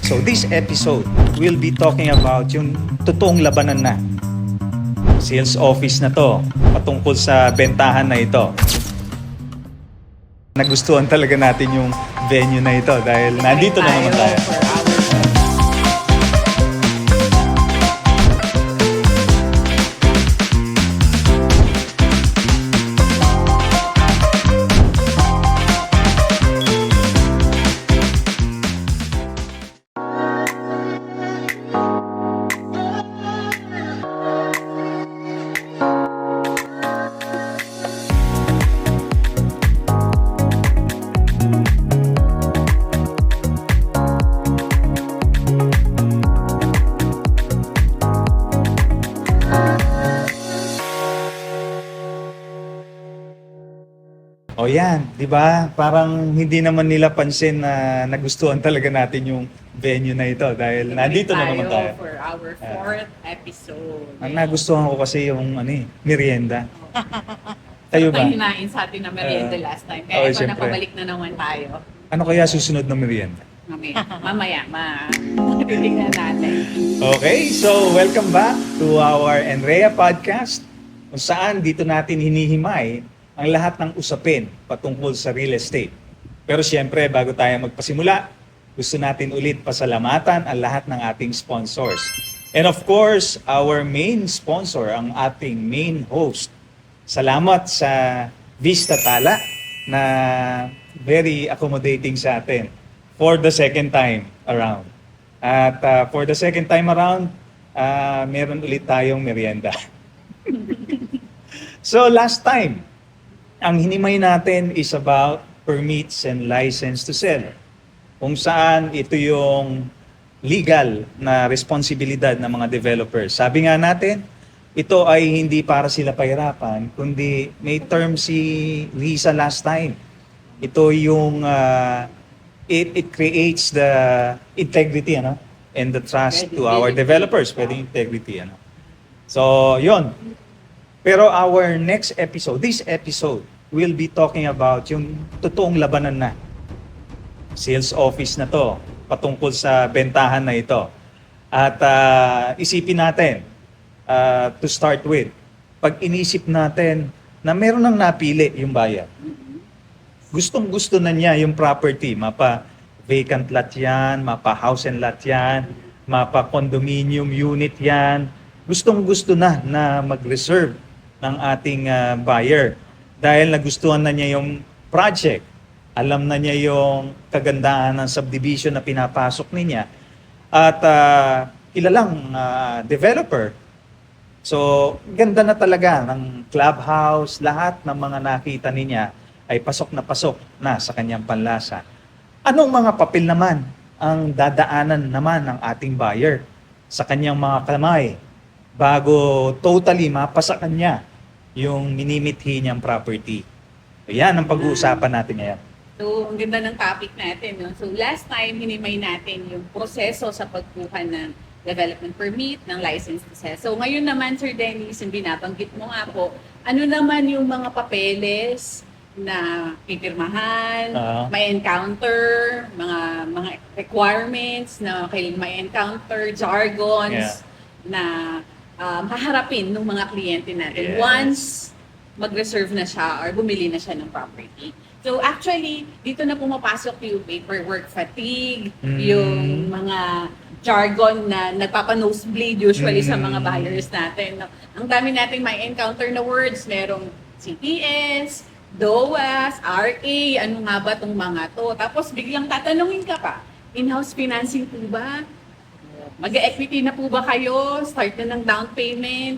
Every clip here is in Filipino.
So this episode, we'll be talking about yung totoong labanan na. Sales office na to, patungkol sa bentahan na ito. Nagustuhan talaga natin yung venue na ito dahil nandito na naman tayo. O yan, di ba? Parang hindi naman nila pansin na nagustuhan talaga natin yung venue na ito dahil nandito na naman tayo. For our fourth episode. Ang nagustuhan ko kasi yung merienda. Kayo ba? Tayo hinain sa atin na merienda last time. Kaya ito syempre. napabalik na naman tayo. Ano kaya susunod na merienda? Mamaya, titignan natin. Okay, so welcome back to our Enrea podcast kung saan dito natin hinihimay ang lahat ng usapin patungkol sa real estate. Pero siyempre, bago tayo magpasimula, gusto natin ulit pasalamatan ang lahat ng ating sponsors. And of course, our main sponsor, ang ating main host. Salamat sa Vista Tala na very accommodating sa atin for the second time around. At for the second time around, meron ulit tayong merienda. So last time, ang hinimay natin is about permits and license to sell. Kung saan ito yung legal na responsibilidad ng mga developers. Sabi nga natin, ito ay hindi para sila pahirapan, kundi may term si Lisa last time. Ito yung, it creates the integrity and the trust to our developers, pwedeng integrity. So, yon. Pero our next episode, this episode, we'll be talking about yung totoong labanan na. Sales office na to, patungkol sa bentahan na ito. At isipin natin, to start with, pag inisip natin na meron nang napili yung buyer. Gustong-gusto na niya yung property, mapa vacant lot yan, mapa house and lot yan, mapa condominium unit yan. Gustong-gusto na mag-reserve ng ating buyer dahil nagustuhan na niya yung project. Alam na niya yung kagandahan ng subdivision na pinapasok niya at kilalang developer. So, ganda na talaga ng clubhouse, lahat ng mga nakita niya ay pasok na sa kanyang panlasa. Anong mga papel naman ang dadaanan naman ng ating buyer sa kanyang mga kamay bago totally mapasa kanya yung minimithi niyang property? Yan ang pag-uusapan natin ngayon. So, ang ganda ng topic natin. No? So, last time, hinimay natin yung proseso sa pagkuha ng development permit, ng license to sell. So, ngayon naman, Sir Dennis, yung binabanggit mo nga po, ano naman yung mga papeles na pipirmahan, may encounter, mga requirements na kailangan may encounter, jargons na haharapin ng mga kliyente natin once mag-reserve na siya or bumili na siya ng property. So actually, dito na pumapasok yung paperwork fatigue, yung mga jargon na nagpapa-nosebleed usually sa mga buyers natin. Ang dami nating may encounter na words, merong CTS, DOAS, RA, ano nga ba itong mga to? Tapos biglang tatanungin ka pa, in-house financing po ba? Mag-equity na po ba kayo? Start na ng down payment?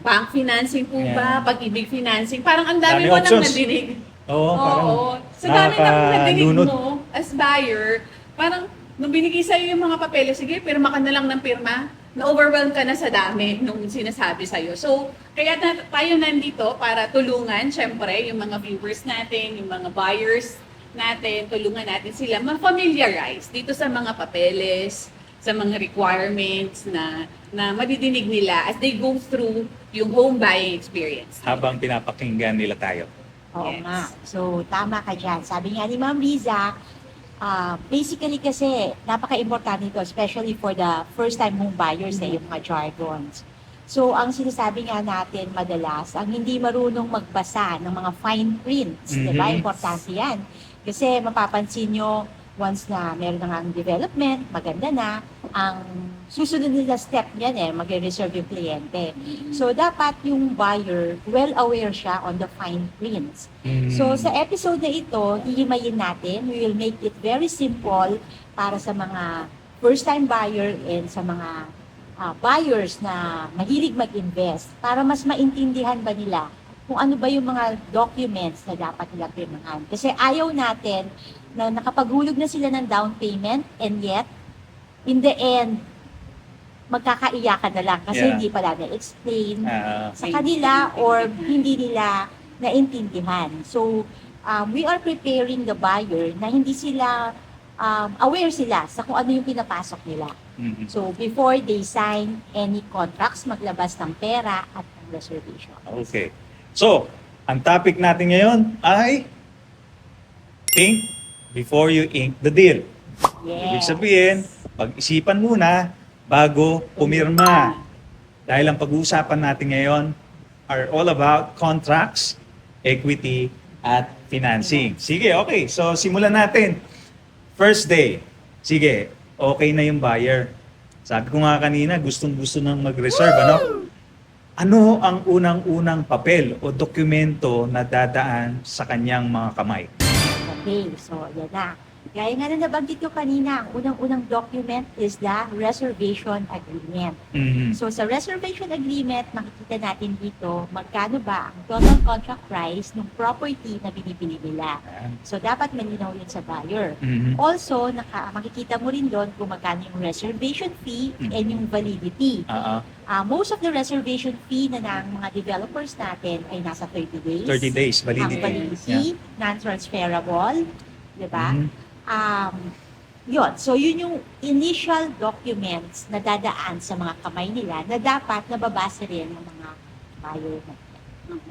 Bank financing po ba? Pag-ibig financing? Parang ang dami mo nang nadinig. Oo. Sa dami nang nadinig mo as buyer, parang nung binigay sa'yo yung mga papeles, sige, pirma ka na lang ng pirma. Na-overwhelm ka na sa dami nung sinasabi sa'yo. So, kaya tayo nandito para tulungan, syempre, yung mga viewers natin, yung mga buyers natin, tulungan natin sila ma-familiarize dito sa mga papeles, sa mga requirements na madidinig nila as they go through yung home buying experience. Habang pinapakinggan nila tayo. Oo Yes. nga. So, tama ka dyan. Sabi nga ni Ma'am Liza, Basically kasi, napaka-importante ito, especially for the first-time home buyers, yung mga jargons. So, ang sinasabi nga natin madalas, ang hindi marunong magbasa ng mga fine prints, di ba? Mhm. Importante yan. Kasi mapapansin nyo, once na meron na nga ang development, maganda na, ang susunod nila step niyan mag-reserve yung kliyente. So, dapat yung buyer, well aware siya on the fine prints. So, sa episode na ito, hihimayin natin. We will make it very simple para sa mga first-time buyer and sa mga buyers na mahilig mag-invest para mas maintindihan ba nila kung ano ba yung mga documents na dapat nila pirmahan. Kasi ayaw natin na nakapaghulog na sila ng down payment and yet, in the end, magkakaiyakan na lang kasi Yeah. hindi pala na-explain Ah, sa kanila or hindi nila naintindihan. So, we are preparing the buyer na hindi sila aware sila sa kung ano yung pinapasok nila. mhm. So, before they sign any contracts, maglabas ng pera at ng reservation. Okay. So, ang topic natin ngayon ay think before you ink the deal. Ibig Yes. sabihin, pag-isipan muna bago pumirma. Dahil ang pag-uusapan natin ngayon are all about contracts, equity, at financing. Sige, okay. So, simulan natin. First day. Sige, okay na yung buyer. Sabi ko nga kanina, gustong-gusto nang mag-reserve, ano? Ano ang unang-unang papel o dokumento na dadaan sa kanyang mga kamay? Okay, so yan na. Gaya nga na nabanggit ko kanina, ang unang-unang document is the reservation agreement. Mhm. So sa reservation agreement, makikita natin dito magkano ba ang total contract price ng property na binibili nila. So dapat malinaw yun sa buyer. Mhm. Also, makikita mo rin doon kung magkano yung reservation fee and yung validity. Ah, Most of the reservation fee na ng mga developers natin ay nasa 30 days. 30 days, Ang validity. validity, non-transferable, di ba? Mhm. Yun. So, yun yung initial documents na dadaan sa mga kamay nila na dapat nababasa rin ng mga buyer natin.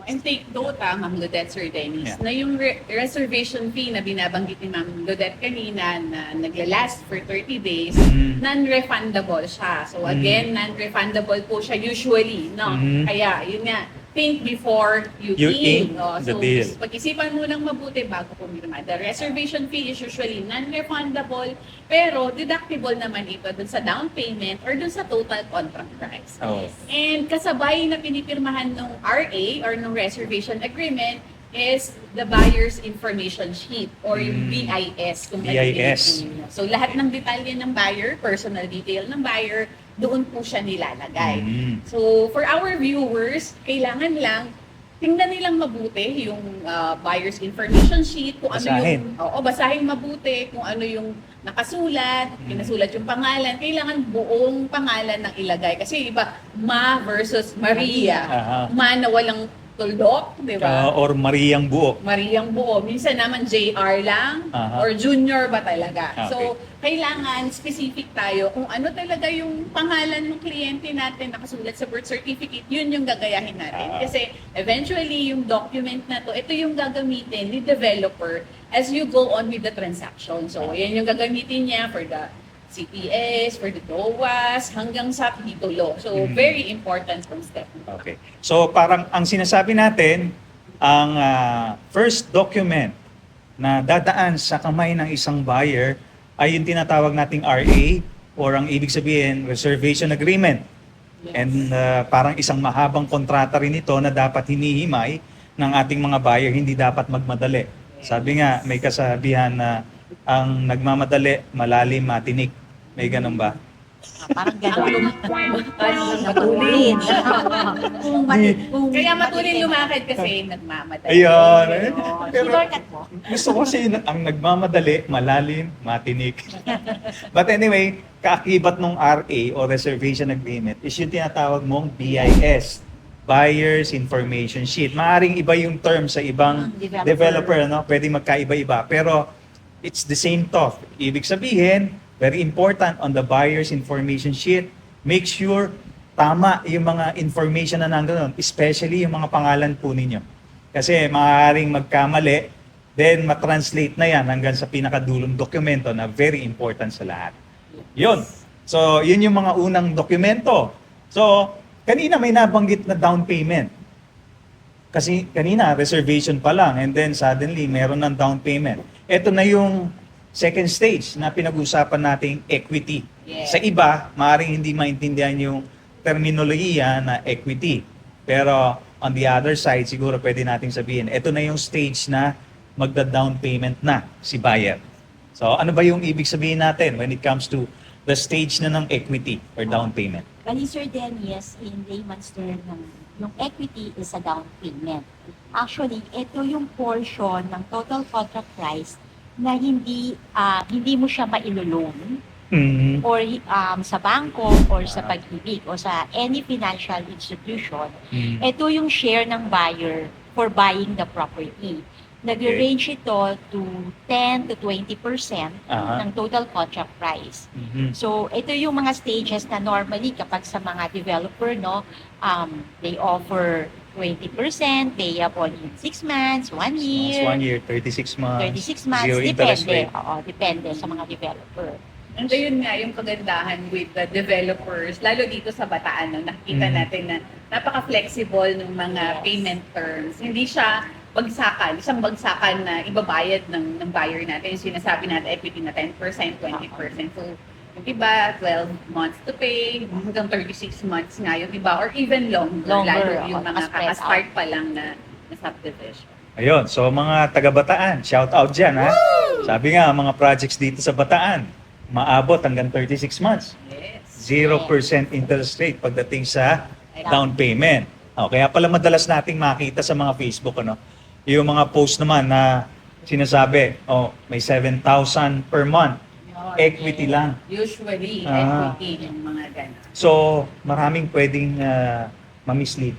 And take note, Ma'am Ludette, Sir Dennis, Yeah. na yung reservation fee na binabanggit ni Ma'am Ludette kanina na naglalast for 30 days, Mhm. non-refundable siya. So Mm. again, non-refundable po siya usually, no? Mhm. Kaya, yun nga, think before you, You ink. ink No? the So, deal. pag-isipan mo ng mabuti bago pumirma. The reservation fee is usually non-refundable, pero deductible naman ito dun sa down payment or dun sa total contract price. Oh. And kasabay na pinipirmahan ng RA or ng reservation agreement is the buyer's information sheet or yung BIS kung BIS. tawagin niyo. So lahat ng detalye ng buyer, personal detail ng buyer, doon po siya nilalagay. Mhm. So for our viewers, kailangan lang tingnan nilang mabuti yung buyer's information sheet, kung ano Basahin. yung basahin mabuti kung ano yung nakasulat, pinasulat yung pangalan, kailangan buong pangalan ng ilagay kasi iba Ma versus Maria. Aha. Ma na walang tuldok, di ba? Or Mariang buo. Mariang buo. Minsan naman JR lang Aha. or junior ba talaga. Okay. So, kailangan specific tayo kung ano talaga yung pangalan ng kliyente natin nakasulat sa birth certificate, yun yung gagayahin natin. Kasi eventually, yung document na to, ito yung gagamitin ni developer as you go on with the transaction. So, yan yung gagamitin niya for the CPS, for the DOAS, hanggang sa titulo. So, very important tong step. Okay. So parang ang sinasabi natin, ang first document na dadaan sa kamay ng isang buyer ay yung tinatawag nating RA or ang ibig sabihin reservation agreement. Yes. And parang isang mahabang kontrata rin ito na dapat hinihimay ng ating mga buyer, hindi dapat magmadali. Sabi nga, may kasabihan na ang nagmamadali, malalim, matinik. May ganun ba? Parang gano'n. Matulin. Kung Kaya matulin lumakad kasi nagmamadali. Ayun. Pero Shortcut mo. gusto ko kasi ang nagmamadali, malalim, matinik. But anyway, kaakibat ng RA o Reservation Agreement is yung tinatawag mong BIS, Buyer's Information Sheet. Maaring iba yung term sa ibang developer, no? Pwede magkaiba-iba. Pero it's the same thought. Ibig sabihin, very important on the buyer's information sheet, make sure tama yung mga information na nandoon, especially yung mga pangalan po ninyo. Kasi maaaring magkamali then matranslate na yan hanggang sa pinakadulong dokumento na very important sa lahat. Yun. So, yun yung mga unang dokumento. So, kanina may nabanggit na down payment. Kasi kanina, reservation pa lang and then suddenly, meron ng down payment. Ito na yung second stage na pinag-usapan nating equity. Yes. Sa iba, maaaring hindi maintindihan yung terminolohiya na equity. Pero on the other side, siguro pwede nating sabihin, ito na yung stage na magda-down payment na si buyer. So ano ba yung ibig sabihin natin when it comes to the stage na ng equity or down payment? Bali, Sir Dennis, in layman's term, yung equity is a down payment. Actually, ito yung portion ng total contract price na hindi mo siya mailoloan Mhm. or sa bangko or sa pag-ibig o sa any financial institution. Mhm. Ito yung share ng buyer for buying the property. Nag-range ito to 10 to 20% Aha. ng total contract price. Mhm. So, ito yung mga stages na normally kapag sa mga developer, no, they offer 20% payable in 6 months, 1 year, 1 year, 36 months, 36 months, zero interest depende. rate. Oo, depende sa mga developer. And yun nga yung kagandahan with the developers, lalo dito sa Bataan, no, nakikita natin na napaka-flexible ng mga payment terms. Hindi siya isang bagsakan na ibabayad ng buyer natin. Yung sinasabi natin, equity na 10%, 20%. So, yung iba, 12 months to pay, hanggang 36 months nga yung iba, or even longer, lalo yung mga spread out. kakastart pa lang na subdivision. Ayun, so mga taga-Bataan, shout out dyan ha. Sabi nga, mga projects dito sa Bataan, maabot hanggang 36 months. Yes. 0% interest rate pagdating sa down payment. O, kaya pala madalas nating makita sa mga Facebook, ano, yung mga post naman na sinasabi, may 7,000 per month. Equity lang. Usually, Ah. equity yung mga ganun. So, maraming pwedeng mamislead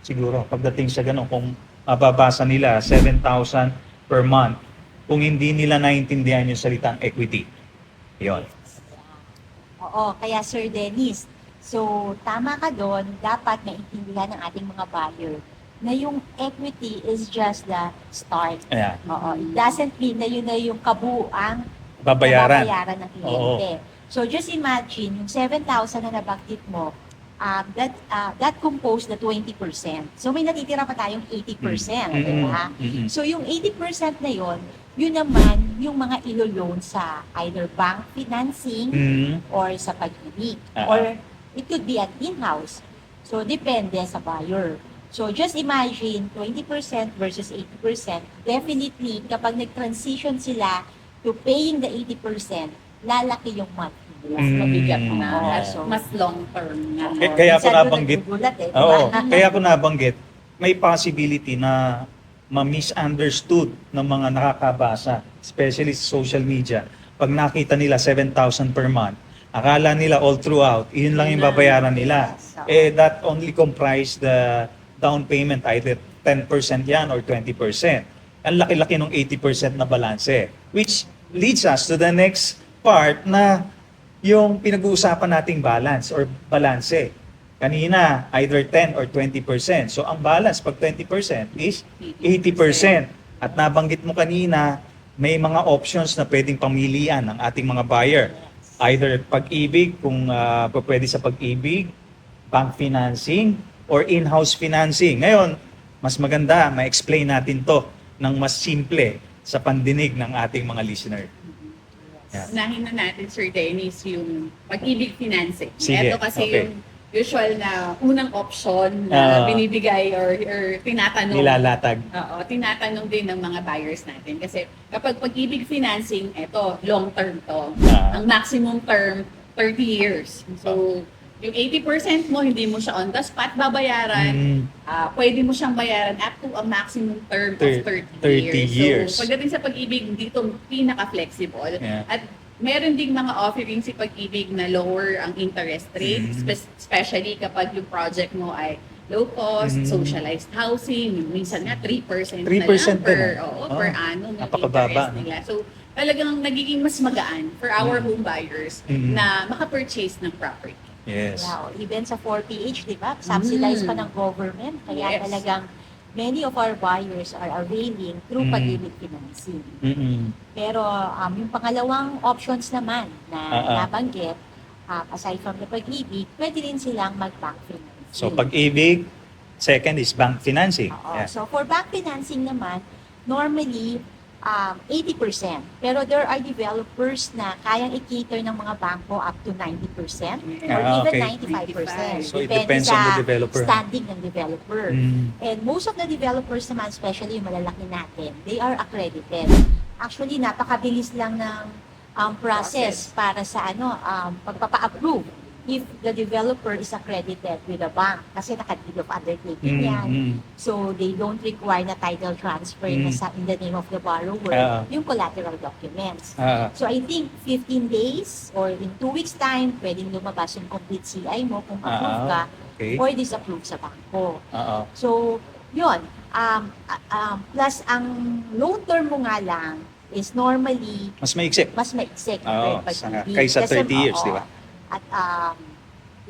siguro pagdating sa ganun. Kung mababasa nila 7,000 per month, kung hindi nila naintindihan yung salitang equity. Yun. Oo, kaya Sir Dennis, so tama ka doon, dapat maintindihan ng ating mga buyer na yung equity is just the start. Ayan. Oo, it doesn't mean na yun na yung kabuuang Babayaran. nababayaran ng kliyente. So just imagine, yung 7,000 na nabanggit mo, that composed the 20%. So may natitira pa tayong 80%, di ba? Mm-mm. So yung 80% na yon, yun naman yung mga ilo-loan sa either bank financing Mm. or sa pag-ibig. Ah. Or it could be an in-house. So depende sa buyer. So just imagine 20% versus 80%. Definitely kapag nag-transition sila to paying the 80%, lalaki yung monthly. Mas mabigat na. Oo. At mas long term na. Kaya ako Minsan doon nabanggit. nagugulat eh, di Oo, ba? kaya ako nabanggit, may possibility na ma-misunderstood ng mga nakakabasa, especially sa social media. Pag nakita nila 7,000 per month, akala nila all throughout, yun lang yung babayaran nila. That only comprise the down payment, either 10% yan or 20%. Ang laki-laki ng 80% na balanse. Which leads us to the next part na yung pinag-uusapan nating balance or balanse. Kanina, either 10 or 20%. So, ang balance pag 20% is 80%. At nabanggit mo kanina, may mga options na pwedeng pamilian ng ating mga buyer. Either pag-ibig, kung pwede sa pag-ibig, bank financing, or in-house financing. Ngayon, mas maganda, ma-explain natin to ng mas simple sa pandinig ng ating mga listener. Yeah. Unahin na natin, Sir Dennis, yung pag-ibig financing. Sige, Ito kasi okay. yung usual na unang option na binibigay or tinatanong. Nilalatag. Oo, tinatanong din ng mga buyers natin. Kasi kapag pag-ibig financing, ito, long term to. Ang maximum term, 30 years. So, yung 80% mo, hindi mo siya on the spot babayaran. Pwede mo siyang bayaran up to a maximum term of 30 years. So, pagdating sa pag-ibig, dito pinaka-flexible. Yeah. At meron ding mga offerings si pag-ibig na lower ang interest rate, especially kapag yung project mo ay low cost, socialized housing, minsan nga 3%, 3% na lang din, per annum yung napakababa, interest nila. So, talagang nagiging mas magaan for our home buyers na maka-purchase ng property. Yes. Yeah, even sa 4PH, di ba? Subsidized pa ng government. Kaya Yes. talagang many of our buyers are availing through Mm. pag-ibig financing. Mm-mm. Pero yung pangalawang options naman na nabanggit, aside from the pag-ibig, pwede rin silang mag-bank financing. So pag-ibig, second is bank financing. Oo. Yeah. So for bank financing naman, normally 80%. Pero there are developers na kayang i-cater ng mga bangko up to 90% or even okay. 95%. So it Depende depends on the sa developer. standing ng developer. Mm. And most of the developers naman, especially yung malalaki natin, they are accredited. Actually, napakabilis lang ng process para sa pagpapa-approve if the developer is accredited with a bank kasi naka-deed of undertaking yan. Mm. So they don't require na title transfer na sa in the name of the borrower, yung collateral documents. So I think 15 days or in 2 weeks time, pwedeng lumabas yung complete CI mo kung approve ka Okay. or disapprove sa bangko. Oo. So, yun. Plus, ang loan term mo nga lang is normally Mas maiksip. mas maiksik Oo, compared saka pag-ibig. kaysa Kasi, 30 years, di ba? At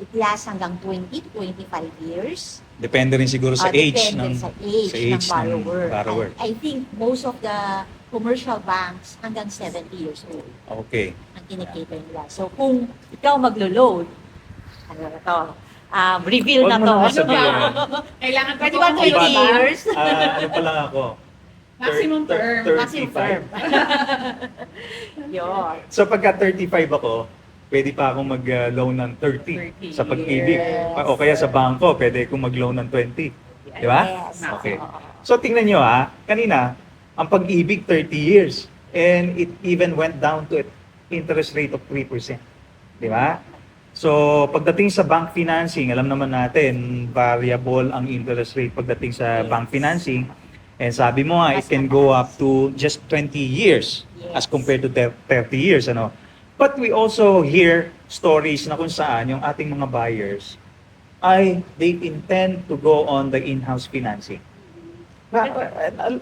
it lasts hanggang 20 to 25 years. Depende rin siguro sa age Depende ng sa age ng borrower. borrower. I think most of the commercial banks hanggang 70 years old Okay. ang kinikater nila. So, kung ikaw maglo-loan, ano na to, reveal Huwag na mo to. naman sabihin. Kailangan Pwede ba 20 Iba. years? Ano pa lang ako? Maximum term. 35. Maximum term. Yun. So pagka 35 ako, pwede pa akong mag-loan ng 30 sa pag-ibig. Yes. O kaya sa bangko, pwede akong mag-loan ng 20. Di ba? Yes. Okay. Oo. So tingnan nyo kanina, ang pag-ibig 30 years and it even went down to an interest rate of 3%. Di ba? So pagdating sa bank financing, alam naman natin, variable ang interest rate pagdating sa Yes. bank financing. And sabi mo it can go up to just 20 years as Yes. compared to 30 years. Ano? But we also hear stories na kung saan yung ating mga buyers they intend to go on the in-house financing.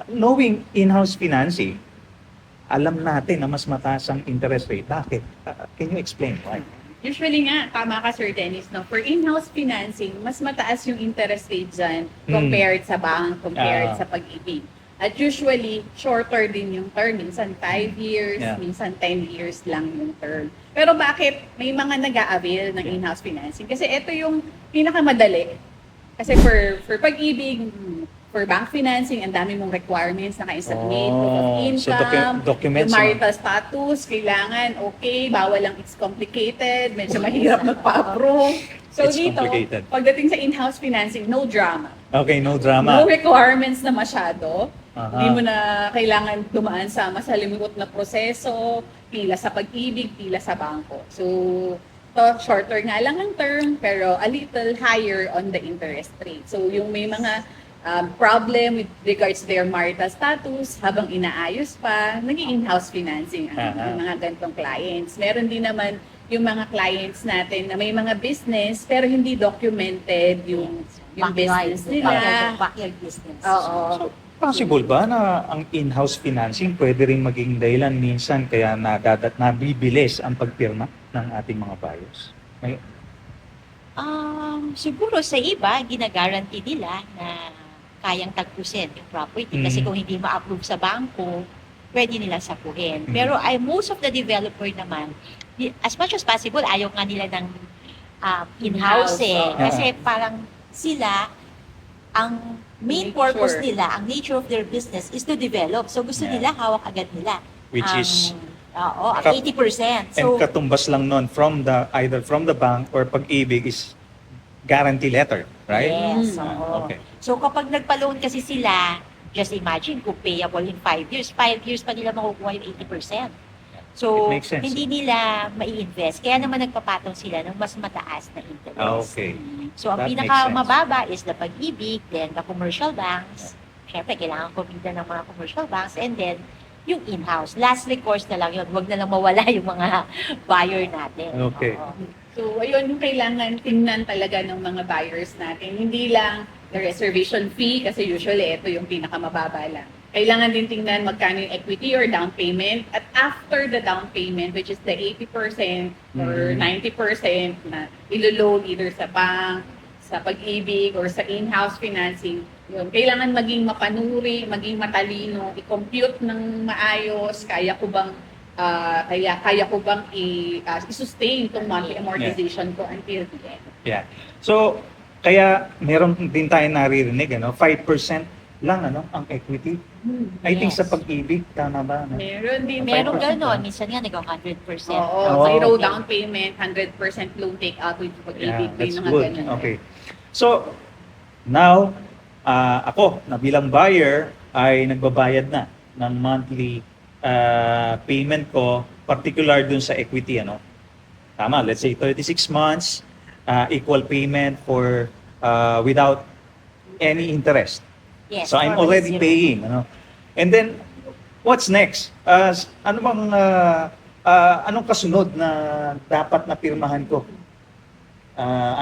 Knowing in-house financing, alam natin na mas mataas ang interest rate. Bakit? Can you explain why? Usually nga, tama ka Sir Dennis, no? For in-house financing, mas mataas yung interest rate dyan compared sa bank, compared sa pag-ibig. At usually, shorter din yung term. Minsan 5 years, minsan 10 years lang yung term. Pero bakit may mga nag-a-avail ng in-house financing? Kasi ito yung pinakamadali. Kasi for pag-ibig, for bank financing, ang dami mong requirements, naka-submit, proof of income, documents, yung marital status, kailangan, okay, bawal lang it's complicated, medyo mahirap magpa-approve. So It's dito, complicated. pagdating sa in-house financing, no drama. Okay, no drama. No requirements na masyado. Aha. Hindi mo na kailangan dumaan sa masalimuot na proseso, pila sa pag-ibig, pila sa bangko. So, shorter nga lang ang term, pero a little higher on the interest rate. So, yung may mga problem with regards to their marital status, habang inaayos pa, naging in-house financing ang mga ganitong clients. Meron din naman yung mga clients natin na may mga business, pero hindi documented yung business nila. Backyard business. Oo. So, possible ba na ang in-house financing pwede rin maging dahilan minsan kaya nabibilis ang pagpirma ng ating mga buyers? Siguro sa iba, ginagaranti nila na kayang tagpusin yung property. Kasi kung hindi ma-approve sa bangko, pwede nila sapuhin. Pero most of the developer naman, as much as possible, ayaw nga nila ng in-house Kasi parang sila, ang main purpose nila, ang nature of their business is to develop. So gusto nila, hawak agad nila. Which is 80%. and katumbas lang nun either from the bank or pag-ibig is guarantee letter, right? Yes. Okay. So kapag nagpa-loan kasi sila, just imagine kung payable in 5 years, 5 years pa nila makukuha yung 80%. So, It makes sense. hindi nila mai-invest. Kaya naman nagpapatong sila ng mas mataas na interest. Okay. So, ang That makes pinakamababa is the pag-ibig, then the commercial banks. Siyempre, kailangan kumita ng mga commercial banks, and then yung in-house. Last recourse na lang yun. Huwag na lang mawala yung mga buyer natin. Okay. Oo. So, ayun yung kailangan tingnan talaga ng mga buyers natin. Hindi lang the reservation fee, kasi usually ito yung pinakamababa lang. Kailangan din tingnan magkano yung equity or down payment. At after the down payment, which is the 80% or 90% na ilo-loan either sa bank, sa pag-ibig or sa in-house financing, yun, kailangan maging mapanuri, maging matalino, i-compute ng maayos, kaya ko bang i-sustain itong monthly amortization ko until the end. Yeah. So, kaya meron din tayo naririnig, 5% lang ang equity. I think Yes. sa pag-ibig, tama ba? Meron din. Meron 5% ganon, lang. minsan nga nag 100%. Oo, Oo. zero down payment, 100% loan take out with pag-ibig. Yeah, that's May mga good. ganun. Okay. So, now, ako, na bilang buyer, ay nagbabayad na ng monthly payment ko, particular dun sa equity, Tama, let's say 36 months, equal payment for without any interest. Yes, So I'm normally already zero. paying, And then what's next? Ano bang anong kasunod na dapat na pirmahan ko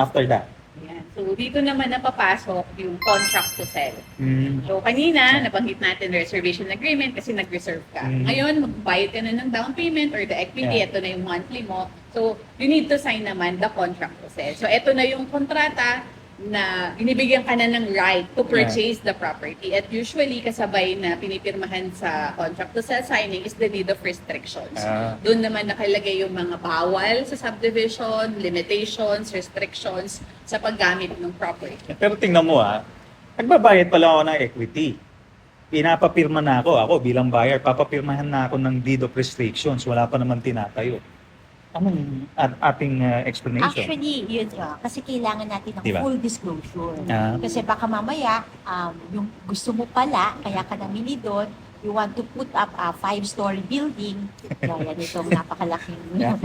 after that? Yan. So, dito naman napapasok yung contract to sell. Mm. So, kanina, nabanggit natin reservation agreement kasi nag-reserve ka. Mm. Ngayon, magbayad ka na ng down payment or the equity, Yeah. ito na yung monthly mo. So, you need to sign naman the contract to sell. So, ito na yung kontrata na binibigyan ka na ng right to purchase the property. At usually, kasabay na pinipirmahan sa contract to sell signing is the deed of restrictions. Doon naman nakalagay yung mga bawal sa subdivision, limitations, restrictions sa paggamit ng property. Pero tingnan mo nagbabayad pala ako ng equity. Pinapapirma na ako bilang buyer, papapirmahan na ako ng deed of restrictions. Wala pa naman tinatayo. Anong ating explanation? Actually, yun kasi kailangan natin ng Diba? full disclosure. Ah. Kasi baka mamaya, yung gusto mo pala, kaya ka namili doon, you want to put up a 5-story building, gaya nitong napakalaking Yeah.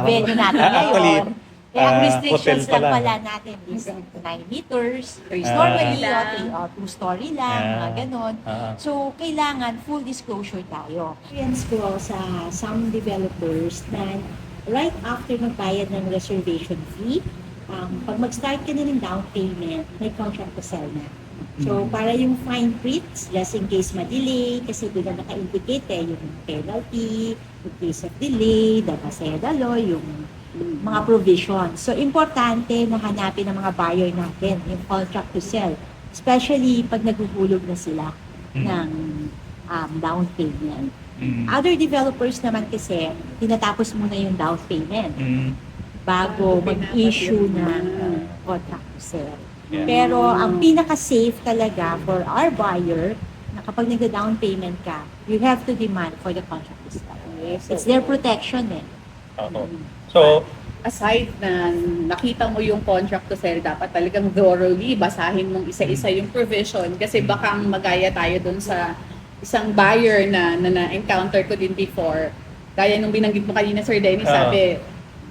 venue natin Actually, ngayon. Kaya ang restrictions hotel lang pala. pala natin is 9 meters, 3 Ah. story lang. o 2-story lang, mga ganon. So, kailangan full disclosure tayo. Experience ko sa some developers na right after magbayad ng reservation fee, pag mag-start ka na ng down payment, may contract to sell na. So, para yung fine print, just in case ma-delay, kasi doon na naka-indicate yung penalty, in case of delay, the paseda law, yung mga provisions. So, importante na hanapin ng mga buyer natin yung contract to sell. Especially pag naguhulog na sila ng down payment. Other developers naman kasi, tinatapos muna yung down payment bago mag-issue ng contract to sell. Yeah. Pero ang pinaka-safe talaga for our buyer, na kapag nag-down payment ka, you have to demand for the contract to sell. It's their protection Oo. So, Aside na nakita mo yung contract to sell, dapat talagang thoroughly basahin mong isa-isa yung provision kasi baka magaya tayo dun sa isang buyer na encounter ko din before. Gaya nung binanggit mo kanina, Sir Dennis, sabi,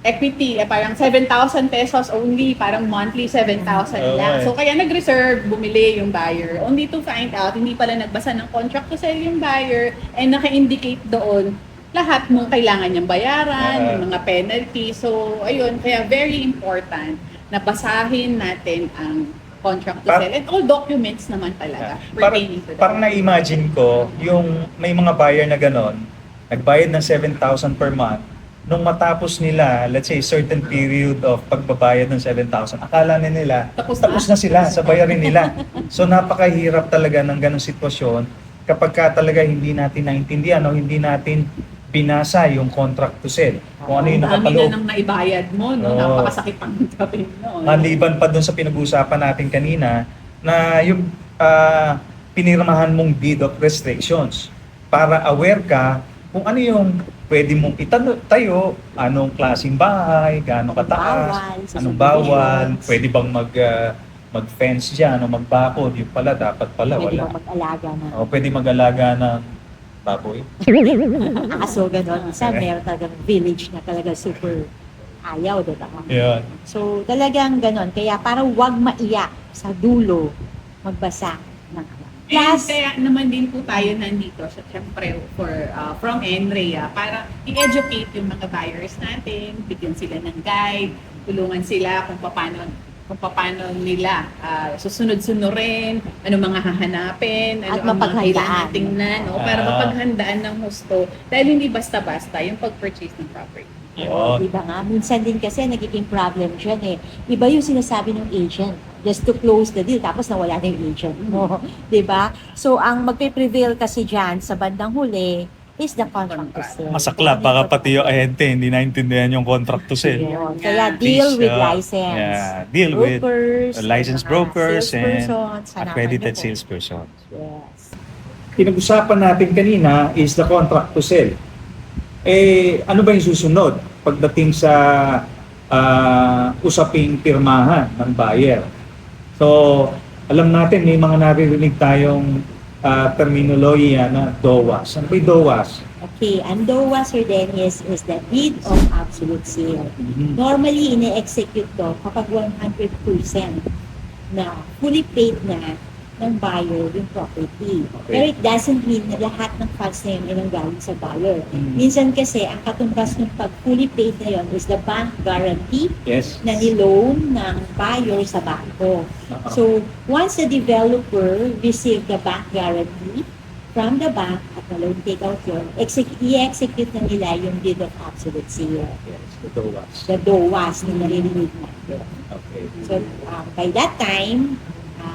equity, parang 7,000 pesos only, parang monthly 7,000 lang. So, kaya nag-reserve, bumili yung buyer. Only to find out, hindi pala nagbasa ng contract to sell yung buyer and naka-indicate doon lahat mo kailangan niyang bayaran, yung mga penalty. So, ayun, kaya very important na basahin natin ang contract to sell. And all documents naman talaga pertaining to that. parang na-imagine ko, yung may mga buyer na ganon, nagbayad ng 7,000 per month, nung matapos nila, let's say, certain period of pagbabayad ng 7,000, akala na nila, tapos na sila sa bayarin nila. So, napakahirap talaga ng ganong sitwasyon kapag ka talaga hindi natin naintindihan o hindi natin binasa yung contract to sell. Kung ano yung Ang dami nakapaloob. na nang naibayad mo, no? Oo. Napakasakit ang gawin mo. Maliban pa dun sa pinag-uusapan natin kanina na yung pinirmahan mong deed of restrictions para aware ka kung ano yung pwede mong itayo, anong klaseng bahay, gaano kataas, anong bawal, pwede bang mag-fence dyan o magbakod, yung pala, dapat pala, Pwede wala. ba mag-alaga na O pwede mag-alaga ng baboy. aso, gano'n. Minsan, meron talagang village na talaga super ayaw, diba? Yun. So, talagang gano'n. Kaya parang wag maiyak sa dulo magbasa ng And plus, kaya naman din po tayo nandito, so, syempre, from NREA, para i-educate yung mga buyers natin, bigyan sila ng guide, tulungan sila kung paano nila susunod-sunurin, ano mga hahanapin, At ano ang mga mapaghandaan. kailangan tingnan, no? Para mapaghandaan ng husto dahil hindi basta-basta yung pag-purchase ng property. Yun. Diba nga? Minsan din kasi nagiging problem dyan eh. Iba yung sinasabi ng agent just to close the deal tapos nawala na yung agent mo. Diba? So, ang magpe-prevail kasi dyan sa bandang huli is the contract to sell. Masaklap, baka pati yung ahente hindi naintindihan yung contract to sell. Yun. Kaya deal with license. Yeah, deal with brokers, licensed mga brokers and salespersons, hanapan accredited nyo po. salespersons. Yes. Pinag-usapan natin kanina is the contract to sell. Ano ba yung susunod pagdating sa usaping pirmahan ng buyer? So, alam natin may mga naririnig tayong terminolohiya na DOAS. Ano ba yung DOAS? Okay, ang DOA, Sir Dennis, is the deed of absolute sale. Normally, ine-execute to kapag 100% na fully paid na ng buyer yung property. Okay. Pero it doesn't mean na lahat ng funds na yun ay nanggaling sa buyer. Minsan kasi, ang katumbas ng pag fully paid na yun is the bank guarantee Yes. na ni-loan ng buyer sa bangko. So, once the developer receive the bank guarantee from the bank at na-loan take out yun, i-execute na nila yung deed of absolute sale. Yes, the DOAS. The DOAS na naririnig natin. Okay. So, by that time,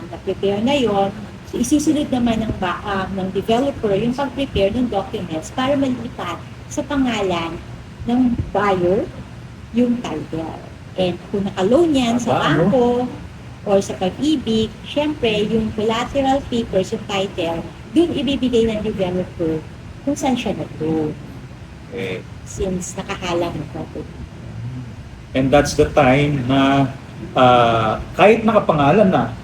na-prepare na yon, so isusunod naman ng developer yung pag-prepare ng documents para malipat sa pangalan ng buyer yung title. And kung naka-loan yan sa bangko or sa pag-ibig, syempre yung collateral papers, yung title, dun ibibigay ng developer kung saan siya nag-loan Okay. since nakahalang ng property. And that's the time na kahit nakapangalan na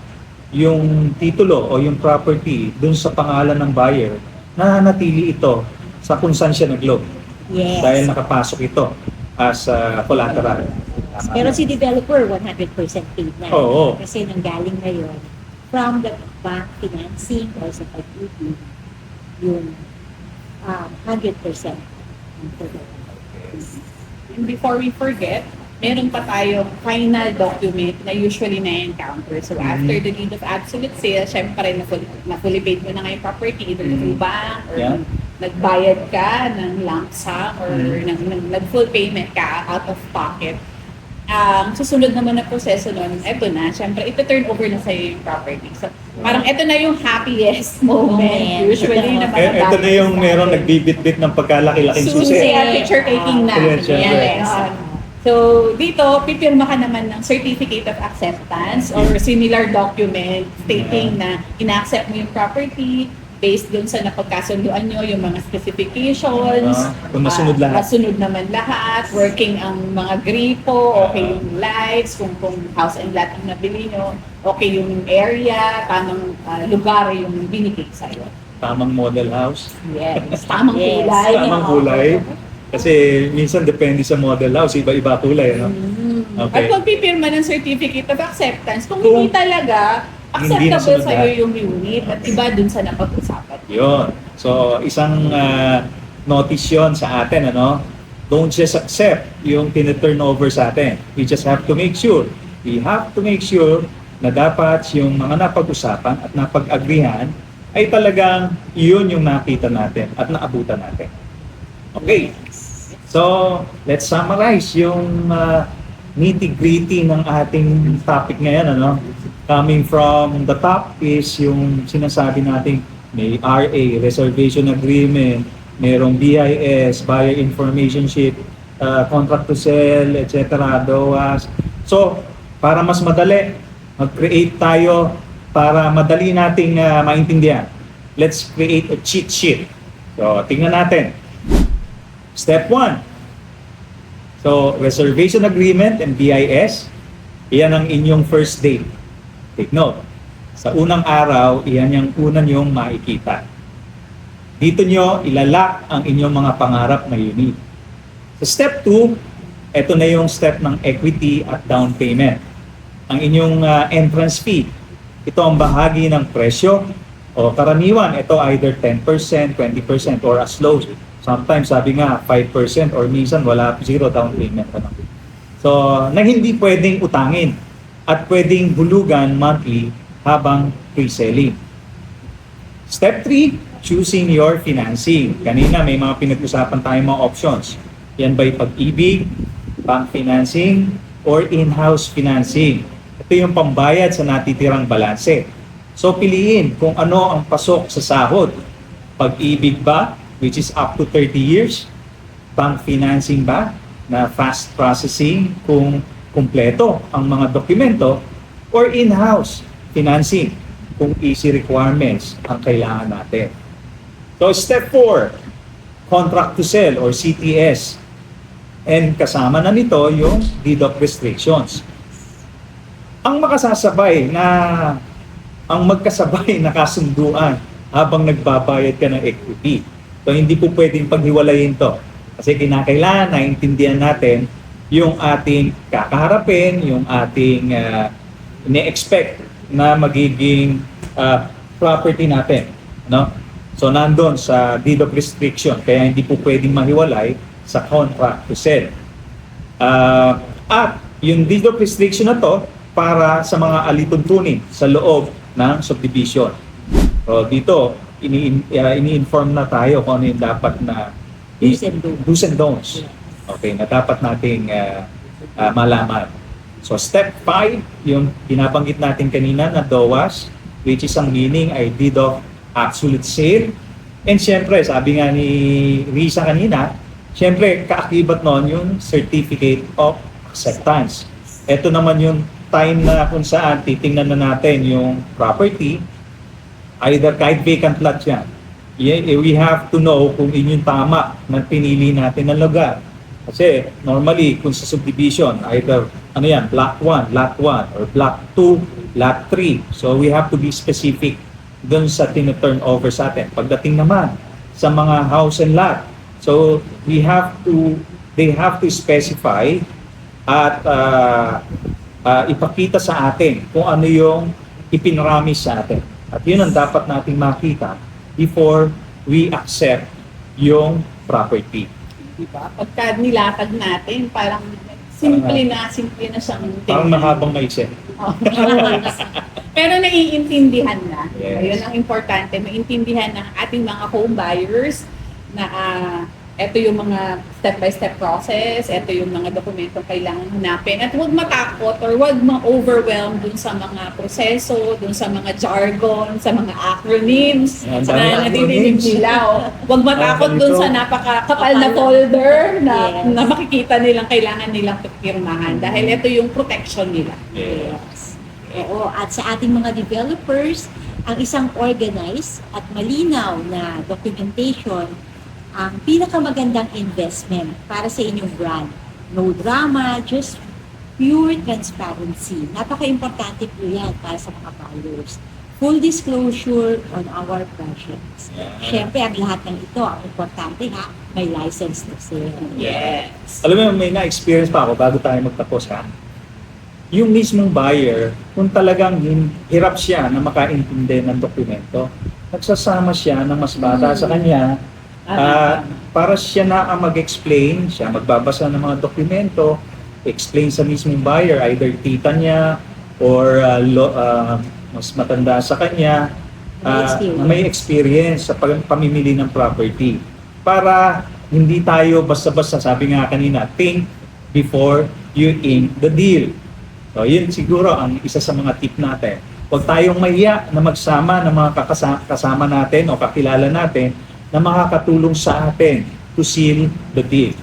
yung titulo o yung property dun sa pangalan ng buyer, nananatili ito sa kung saan siya nag-loan. Yes. Dahil nakapasok ito as collateral. Pero si developer, 100% paid na. Oo. Kasi nanggaling na yun from the bank financing or sa pag-ibig, yung 100%. And before we forget, meron pa tayong final document na usually na-encounter. So after the deed of absolute sale, syempre na-fully paid mo na nga yung property, either through bank or Yeah. nagbayad ka ng lump sum or nag-full payment ka out of pocket. Susunod naman na proseso nun, eto na, syempre, ito-turn over na sa'yo yung property. So, parang eto na yung happiest moment, usually, na mga Ito na yung buyers meron natin. nagbibit-bit ng pagkalaki-laking Susi susi. at picture taking na. Yes, syempre. Yes. So, dito, pipirma ka naman ng Certificate of Acceptance or similar document stating na ina-accept mo yung property based dun sa napagkasunduan nyo, yung mga specifications. Kung nasunod lahat. Nasunod naman lahat. Working ang mga gripo, okay yung lights, kung house and lot ang nabili nyo, okay yung area, tamang lugar yung binigay sa'yo. Tamang model house. Yes. Tamang Yes. kulay. Tamang kulay. Kasi minsan depende sa model house, iba-iba kulay. No? Okay. At pagpipirma ng Certificate of Acceptance, kung Kung hindi talaga hindi acceptable nasunod sa'yo lahat. yung unit at iba dun sa napag-usapan. Yun. So, isang notice yun sa atin, ano? Don't just accept yung tina-turn over sa atin. We just have to make sure. We have to make sure na dapat yung mga napag-usapan at napag-agrihan ay talagang yun yung nakita natin at naabutan natin. Okay. So, let's summarize yung nitty-gritty ng ating topic ngayon, ano? Coming from the top is yung sinasabi natin may RA, Reservation Agreement, merong BIS, Buyer Information Sheet, Contract to Sell, etc., DOAS. So, para mas madali, mag-create tayo para madali nating maintindihan. Let's create a cheat sheet. So, tingnan natin. Step 1. So, Reservation Agreement and BIS, iyan ang inyong first date. Take note. Sa unang araw, iyan yung una nyong makikita. Dito nyo ilalak ang inyong mga pangarap na unit. Sa step 2, ito na yung step ng equity at down payment. Ang inyong entrance fee. Ito ang bahagi ng presyo o karaniwan. Ito either 10%, 20% or as low. Sometimes sabi nga 5% or minsan wala, zero down payment. So, na hindi pwedeng utangin at pwedeng hulugan monthly habang pre-selling. Step 3, choosing your financing. Kanina may mga pinag-usapan tayong mga options. Yan ba'y pag-ibig, bank financing, or in-house financing? Ito yung pambayad sa natitirang balanse. So piliin kung ano ang pasok sa sahod. Pag-ibig ba, which is up to 30 years? Bank financing ba, na fast processing kung kumpleto ang mga dokumento? Or in-house financing, kung easy requirements ang kailangan natin? So step 4, contract to sell or CTS. And kasama na nito yung deed of restrictions. Ang magkasabay na kasunduan habang nagbabayad ka ng equity. So hindi po pwedeng paghiwalayin to. Kasi kinakailangan na intindihan natin yung ating kakaharapin, yung ating ine-expect na magiging property natin. No? So nandun sa deed of restriction, kaya hindi po pwedeng mahiwalay sa contract to sell. At yung deed of restriction na to para sa mga alituntunin sa loob ng subdivision. So dito, ini-inform na tayo kung ano yung dapat na do's and don'ts. Okay, na dapat nating malaman. So step 5, yung binabanggit natin kanina na DOAS, which is ang meaning ay deed of absolute sale. And syempre, sabi nga ni Risa kanina, syempre, kaakibat noon yung certificate of acceptance. Ito naman yung time na kung saan titingnan na natin yung property, either kahit vacant lot yan. We have to know kung inyong tama na pinili natin ng lugar. Kasi normally, kung sa subdivision, either block 1, lot 1, or block 2, lot 3. So we have to be specific dun sa tina-turnover sa atin. Pagdating naman sa mga house and lot, so they have to specify at ipakita sa atin kung ano yung ipinramis sa atin. At yun ang dapat nating makita before we accept yung property. Diba? Pagka nilatag natin, parang simple na siyang Parang mahabang maisip. Pero naiintindihan na. Yes. Ayun ang importante, maintindihan ng ating mga home buyers na ito yung mga step-by-step process, ito yung mga dokumentong kailangan hanapin. At huwag matakot or huwag ma-overwhelm dun sa mga proseso, dun sa mga jargon, sa mga acronyms, Yan, sa dami mga nadidinig acronyms. nila. Huwag matakot dun sa napakakapal na folder Yes. na makikita nilang kailangan nilang pirmahan dahil ito yung protection nila. Yes. Oo, at sa ating mga developers, ang isang organized at malinaw na documentation ang pinakamagandang investment para sa inyong brand. No drama, just pure transparency. Napaka-importante po yan para sa mga buyers. Full disclosure on our projects. Siyempre, ang lahat ng ito, ang importante may license to sell. Yes. Alam mo, may na-experience pa ako bago tayo magtapos Yung mismong buyer, kung talagang hirap siya na makaintindi ng dokumento, nagsasama siya ng mas bata sa kanya para siya na ang mag-explain, siya magbabasa ng mga dokumento, explain sa mismong buyer, either tita niya or mas matanda sa kanya, na may experience sa pamimili ng property. Para hindi tayo basta-basta, sabi nga kanina, think before you ink the deal. So yun siguro ang isa sa mga tip natin. Huwag tayong mahiya na magsama ng mga kasama natin o kakilala natin na makakatulong sa atin to seal the deal.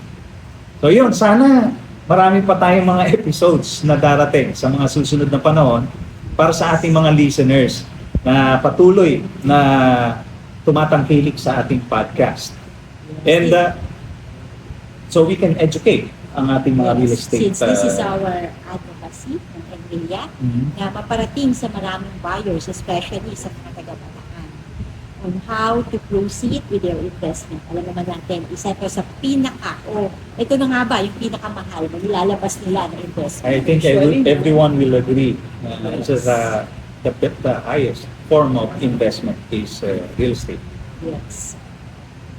So yun, sana marami pa tayong mga episodes na darating sa mga susunod na panahon para sa ating mga listeners na patuloy na tumatangkilik sa ating podcast. And so we can educate ang ating mga real estate. Since this is our advocacy ng Enrilia, na maparating sa maraming buyers, especially sa mga taga-Bataan, on how to proceed with their investment. Alam naman natin, isa ito sa ito na nga ba, yung pinakamahal na nilalabas nila ng investment. I think everyone will agree this is the highest form of investment is real estate. Yes.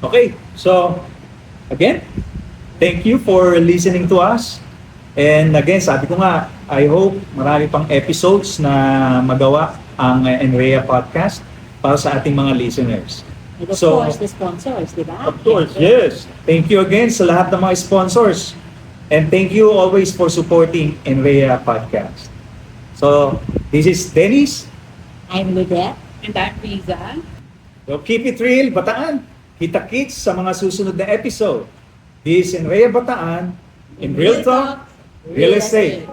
Okay, so again, thank you for listening to us. And again, sabi ko nga, I hope marami pang episodes na magawa ang Enrea Podcast para sa ating mga listeners. And of So, course, the sponsors, di ba? of course, yes. Thank you again sa lahat ng mga sponsors. And thank you always for supporting Enrea Podcast. So, this is Dennis. I'm Ludette. And I'm Riza. So, keep it real, Bataan. Kita-kits sa mga susunod na episode. This is Enrea Bataan in Real Talk, Real Estate.